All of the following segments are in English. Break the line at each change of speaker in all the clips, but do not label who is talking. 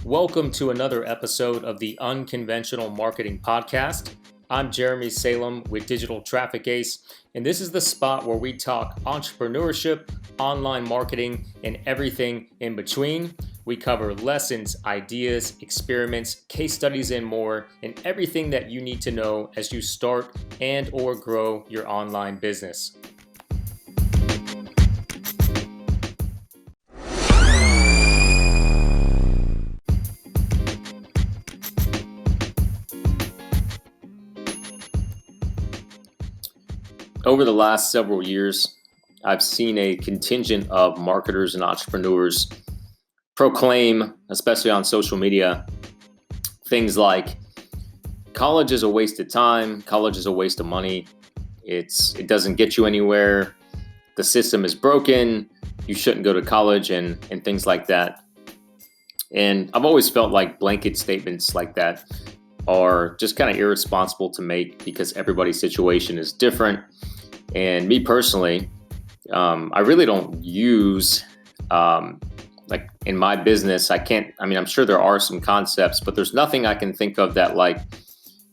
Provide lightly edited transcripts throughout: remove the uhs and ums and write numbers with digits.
Welcome to another episode of the Unconventional Marketing Podcast. I'm Jeremy Salem with Digital Traffic Ace, and this is the spot where we talk entrepreneurship, online marketing, and everything in between. We cover lessons, ideas, experiments, case studies, and more, and everything that you need to know as you start and or grow your online business. Over the last several years, I've seen a contingent of marketers and entrepreneurs proclaim, especially on social media, things like college is a waste of time, college is a waste of money, it doesn't get you anywhere, the system is broken, you shouldn't go to college, and things like that. And I've always felt like blanket statements like that are just kind of irresponsible to make because everybody's situation is different. And me personally, I really don't use, like in my business, I'm sure there are some concepts, but there's nothing I can think of that I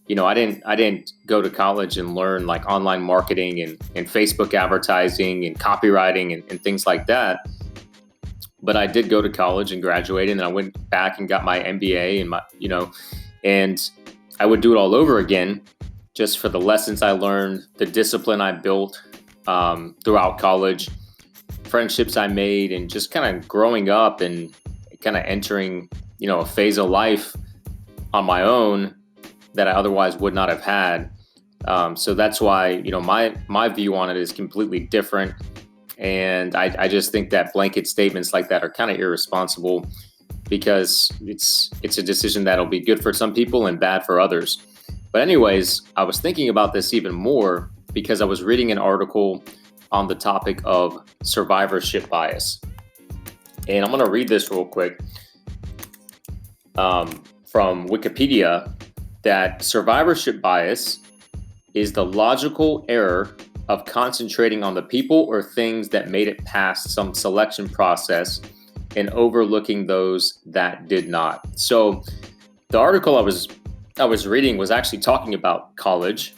didn't go to college and learn like online marketing and Facebook advertising and copywriting and things like that. But I did go to college and graduated, and I went back and got my MBA and I would do it all over again just for the lessons I learned, the discipline I built throughout college, friendships I made, and just kind of growing up and kind of entering, a phase of life on my own that I otherwise would not have had. So that's why, my view on it is completely different. And I just think that blanket statements like that are kind of irresponsible because it's a decision that'll be good for some people and bad for others. But anyways, I was thinking about this even more because I was reading an article on the topic of survivorship bias. And I'm going to read this real quick from Wikipedia, that survivorship bias is the logical error of concentrating on the people or things that made it past some selection process and overlooking those that did not. So the article I was reading was actually talking about college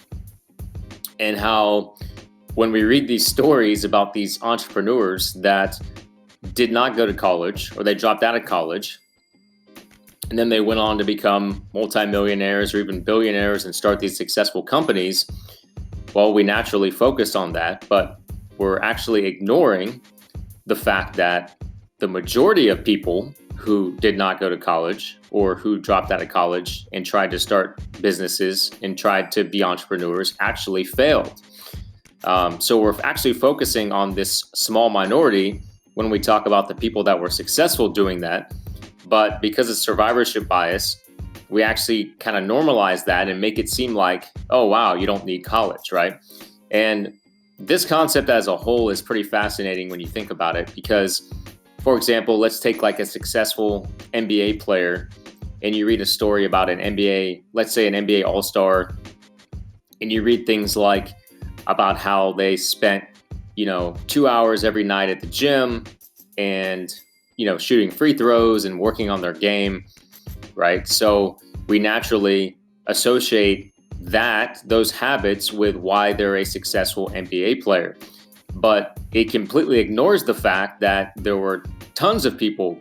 and how when we read these stories about these entrepreneurs that did not go to college or they dropped out of college and then they went on to become multimillionaires or even billionaires and start these successful companies, well, we naturally focus on that, but we're actually ignoring the fact that the majority of people who did not go to college or who dropped out of college and tried to start businesses and tried to be entrepreneurs actually failed. So we're actually focusing on this small minority when we talk about the people that were successful doing that. But because of survivorship bias, we actually kind of normalize that and make it seem like, oh, wow, you don't need college, right? And this concept as a whole is pretty fascinating when you think about it because, for example, let's take like a successful NBA player and you read a story about an NBA, let's say an NBA All-Star, and you read things like about how they spent, 2 hours every night at the gym and, shooting free throws and working on their game, right? So we naturally associate those habits with why they're a successful NBA player. But it completely ignores the fact that there were tons of people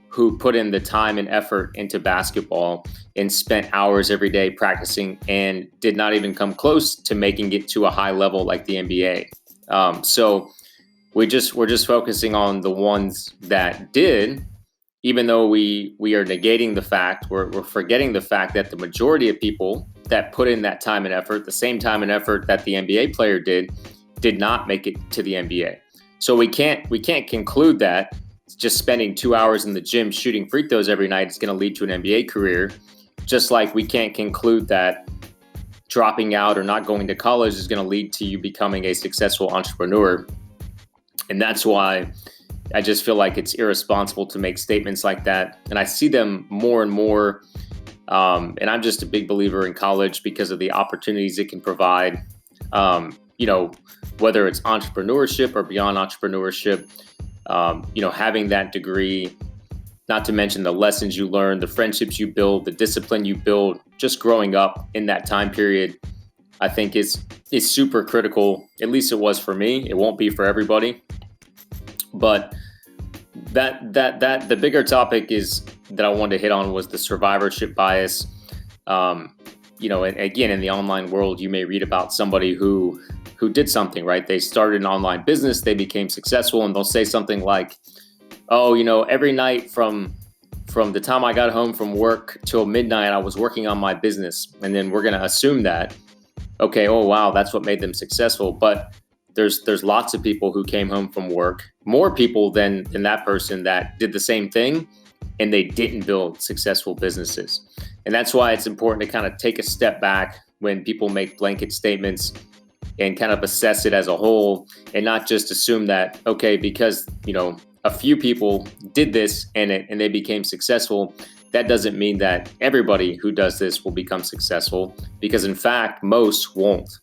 who put in the time and effort into basketball and spent hours every day practicing and did not even come close to making it to a high level like the NBA. So we're just focusing on the ones that did, even though we are negating the fact, we're forgetting the fact that the majority of people that put in that time and effort, the same time and effort that the NBA player did not make it to the NBA. So we can't conclude that just spending 2 hours in the gym shooting free throws every night is going to lead to an NBA career, just like we can't conclude that dropping out or not going to college is going to lead to you becoming a successful entrepreneur. And that's why I just feel like it's irresponsible to make statements like that. And I see them more and more. And I'm just a big believer in college because of the opportunities it can provide, whether it's entrepreneurship or beyond entrepreneurship. Having that degree not to mention the lessons you learn, the friendships you build, the discipline you build just growing up in that time period, I think is super critical. At least it was for me. It won't be for everybody. But the bigger topic is that I wanted to hit on was the survivorship bias. And again, in the online world, you may read about somebody who did something, right? They started an online business, they became successful, and they'll say something like, "Oh, every night from the time I got home from work till midnight, I was working on my business." And then we're going to assume that, okay, oh wow, that's what made them successful. But there's lots of people who came home from work, more people than that person that did the same thing, and they didn't build successful businesses. And that's why it's important to kind of take a step back when people make blanket statements and kind of assess it as a whole, and not just assume that, okay, because a few people did this and they became successful, that doesn't mean that everybody who does this will become successful, because in fact most won't.